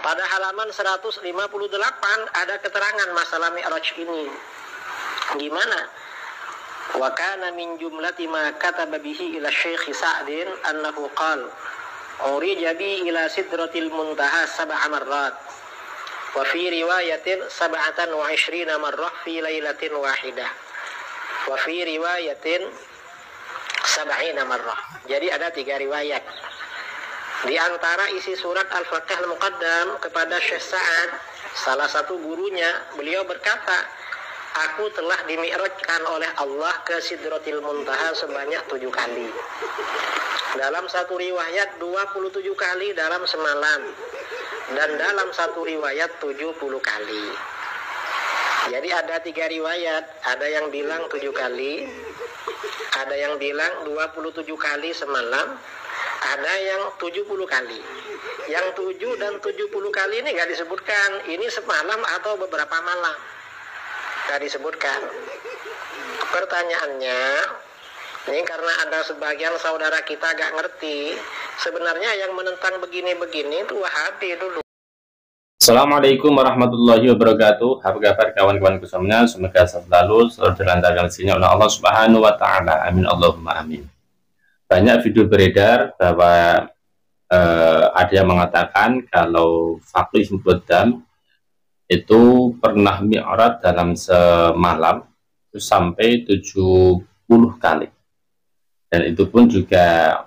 Pada halaman 158 ada keterangan masalah Mi'raj ini. Gimana? Wa kana min jumlati ma kataba bihi ila Syekh Sa'din annahu qala urija bi ila sidratil muntaha sab'a marrat wa fi riwayatin 27 marrah fi lailatin wahidah wa fi riwayatin 70 marrah. Jadi ada 3 riwayat. Di antara isi surat Al-Faqih Al-Muqaddam kepada Syekh Sa'ad, salah satu gurunya, beliau berkata, aku telah dimi'rajkan oleh Allah ke Sidratil Muntaha sebanyak 7 kali. Dalam satu riwayat 27 kali dalam semalam, dan dalam satu riwayat 70 kali. Jadi ada 3 riwayat, ada yang bilang 7 kali, ada yang bilang 27 kali semalam, ada yang 70 kali. Yang 7 dan 70 kali ini gak disebutkan ini semalam atau beberapa malam, gak disebutkan. Pertanyaannya, ini karena ada sebagian saudara kita gak ngerti, sebenarnya yang menentang begini-begini itu Wahabi dulu. Assalamualaikum warahmatullahi wabarakatuh. Apa kabar kawan-kawan semuanya? Semoga selalu dilancarkan rezekinya oleh Allah Subhanahu wa taala. Amin Allahumma amin. Banyak video beredar bahwa ada yang mengatakan kalau Faqih Muqaddam itu pernah mi'raj dalam semalam itu sampai 70 kali, dan itu pun juga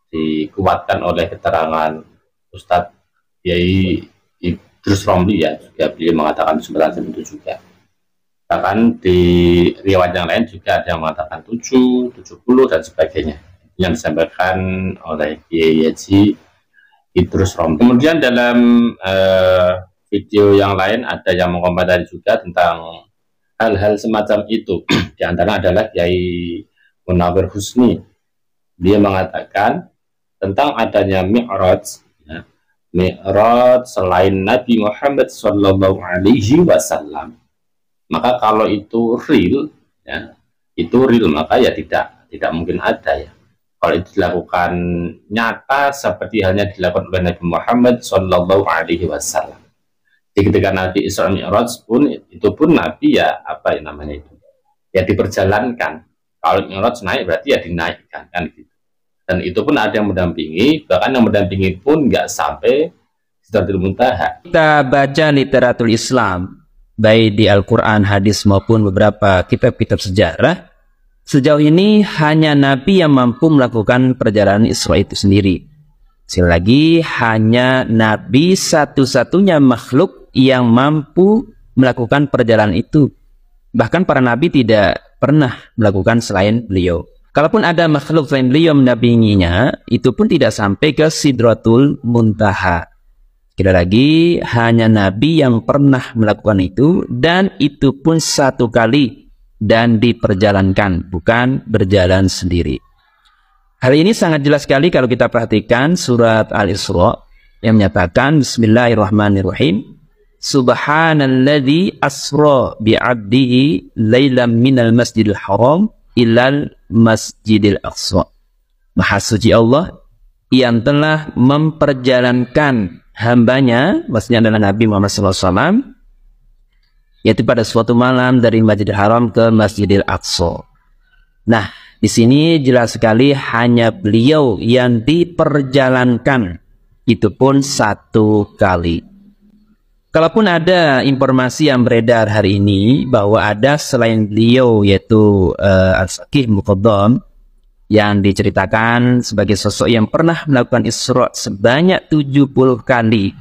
dikuatkan oleh keterangan Ustadz Yai Idrus Romli, ya, juga beliau mengatakan sebenarnya itu juga. Bahkan di riwayat yang lain juga ada yang mengatakan 7, 70 dan sebagainya yang disampaikan oleh Kiai Haji Idrus Romli. Kemudian dalam video yang lain ada yang mengomentari juga tentang hal-hal semacam itu. Di antara adalah Kiai Munawir Husni. Dia mengatakan tentang adanya Mi'raj, ya, Mi'raj selain Nabi Muhammad SAW. Maka kalau itu real, ya, itu real, maka ya tidak mungkin ada, ya. Kalau itu dilakukan nyata seperti halnya dilakukan oleh Nabi Muhammad SAW. Jadi ketika Nabi Isra Mi'raj pun itu pun Nabi ya apa ya namanya itu, ya diperjalankan. Kalau Mi'raj naik berarti ya dinaikkan, kan gitu. Dan itu pun ada yang mendampingi, bahkan yang mendampingi pun nggak sampai Sidratul Muntaha. Kita baca literatur Islam, baik di Al-Quran, hadis maupun beberapa kitab-kitab sejarah, sejauh ini hanya Nabi yang mampu melakukan perjalanan Isra itu sendiri. Sekali lagi, hanya Nabi satu-satunya makhluk yang mampu melakukan perjalanan itu. Bahkan para Nabi tidak pernah melakukan selain beliau. Kalaupun ada makhluk selain beliau mendampinginya, itu pun tidak sampai ke Sidratul Muntaha. Sekali lagi, hanya Nabi yang pernah melakukan itu, dan itu pun 1 kali dan diperjalankan, bukan berjalan sendiri. Hal ini sangat jelas sekali kalau kita perhatikan surat Al-Isra yang menyatakan Bismillahirrahmanirrahim, Subhanalladzi asra bi'abdihi laylam minal masjidil haram ilal masjidil aqsa. Maha suci Allah yang telah memperjalankan hambanya, maksudnya adalah Nabi Muhammad SAW, yaitu pada suatu malam dari Masjidil Haram ke Masjidil Aqsa. Nah, di sini jelas sekali hanya beliau yang diperjalankan, itu pun 1 kali. Kalaupun ada informasi yang beredar hari ini bahwa ada selain beliau, yaitu Al-Faqih Muqaddam, yang diceritakan sebagai sosok yang pernah melakukan Isra sebanyak 70 kali,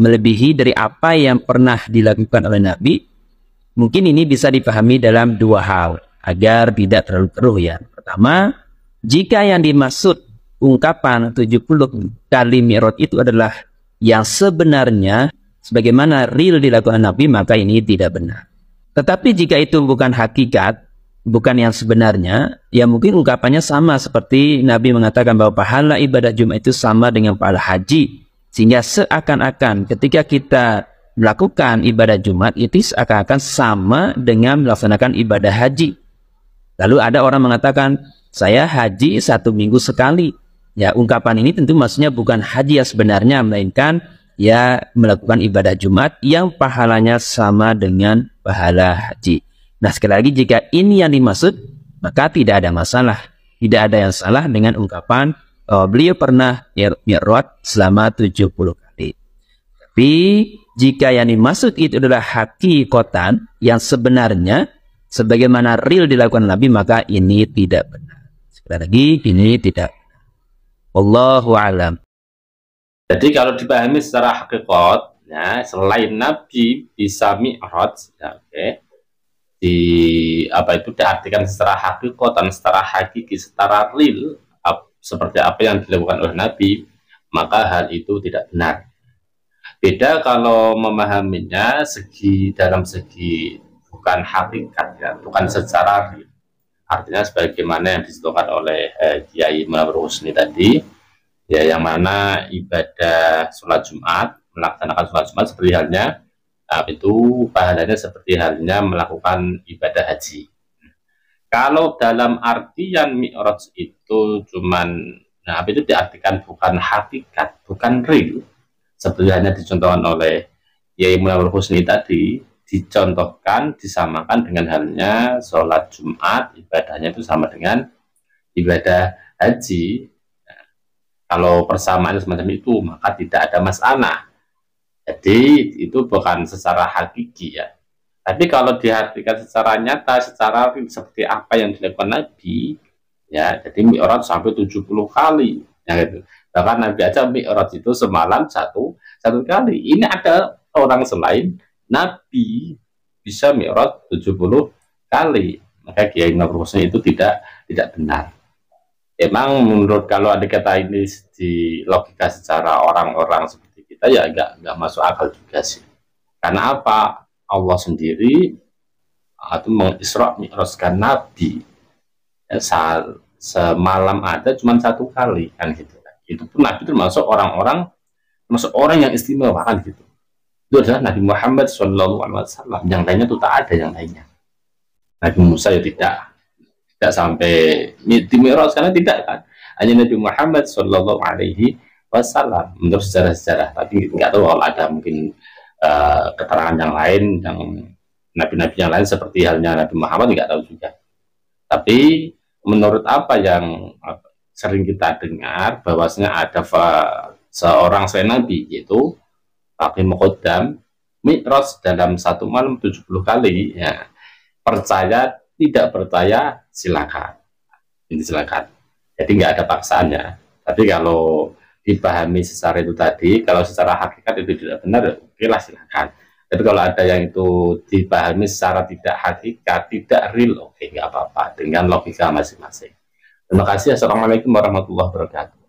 melebihi dari apa yang pernah dilakukan oleh Nabi, mungkin ini bisa dipahami dalam 2 hal, agar tidak terlalu keruh, ya. Pertama, jika yang dimaksud ungkapan 70 kali Mi'raj itu adalah yang sebenarnya sebagaimana real dilakukan Nabi, maka ini tidak benar. Tetapi jika itu bukan hakikat, bukan yang sebenarnya, ya mungkin ungkapannya sama seperti Nabi mengatakan bahwa pahala ibadah Jumat itu sama dengan pahala haji. Sehingga seakan-akan ketika kita melakukan ibadah Jumat itu seakan-akan sama dengan melaksanakan ibadah haji. Lalu ada orang mengatakan, saya haji 1 minggu sekali. Ya, ungkapan ini tentu maksudnya bukan haji yang sebenarnya, melainkan ya melakukan ibadah Jumat yang pahalanya sama dengan pahala haji. Nah, sekali lagi jika ini yang dimaksud, maka tidak ada masalah. Tidak ada yang salah dengan ungkapan beliau pernah mi'raj selama 70 kali. Tapi jika yang dimaksud itu adalah hakikatan yang sebenarnya sebagaimana real dilakukan Nabi, maka ini tidak benar. Sekali lagi, ini tidak benar. Wallahu a'lam. Jadi kalau dipahami secara hakikat, ya, selain Nabi bisa mi'raj, ya, di apa itu diartikan secara hakikat dan secara hakiki, secara real, seperti apa yang dilakukan oleh Nabi, maka hal itu tidak benar. Beda kalau memahaminya dalam segi bukan hakikat, ya, bukan secara real. Artinya sebagaimana yang disebutkan oleh Kiai Munawwar Husni tadi, ya, yang mana ibadah sholat Jumat, melaksanakan sholat Jumat seperti halnya itu pahalanya seperti halnya melakukan ibadah haji. Kalau dalam artian mi'raj itu cuman, nah itu diartikan bukan hakikat, bukan real, seperti halnya dicontohkan oleh Kiai Munawwar Husni tadi, dicontohkan, disamakan dengan halnya sholat Jumat, ibadahnya itu sama dengan ibadah haji. Nah, kalau persamaan semacam itu, maka tidak ada masalah. Jadi itu bukan secara hakiki, ya. Tapi kalau diartikan secara nyata, secara seperti apa yang dilakukan Nabi, ya, jadi mi'raj sampai 70 kali, ya, gitu. Bahkan Nabi aja mi'raj itu semalam satu kali. Ini ada orang selain Nabi bisa mi'raj 70 kali. Maka Kiai Munawwar Husni itu tidak benar. Emang menurut kalau ada kata ini di logika secara orang-orang seperti kita, ya nggak masuk akal juga sih. Karena apa? Allah sendiri itu mengisra mi'rajkan Nabi, ya, semalam ada cuma satu kali, kan gitu. Itu pun Nabi termasuk orang yang istimewa, kan gitu. Itu adalah Nabi Muhammad SAW. Yang lainnya itu tak ada yang lainnya. Nabi Musa ya tidak sampai di mi'raj, karena tidak, kan. Hanya Nabi Muhammad SAW menurut sejarah-sejarah. Tapi nggak tahu kalau ada mungkin keterangan yang lain, yang nabi-nabi yang lain seperti halnya Nabi Muhammad, nggak tahu juga. Tapi menurut apa yang sering kita dengar, bahwasanya ada seorang selain Nabi, yaitu Faqih Muqaddam mi'raj dalam satu malam 70 kali, ya. Percaya tidak percaya silakan, ini silakan. Jadi nggak ada paksaannya. Tapi kalau dipahami secara itu tadi, kalau secara hakikat itu tidak benar, oke lah, silakan. Tapi kalau ada yang itu dipahami secara tidak hakikat, tidak real, oke, nggak apa-apa, dengan logika masing-masing. Terima kasih. Assalamualaikum warahmatullahi wabarakatuh.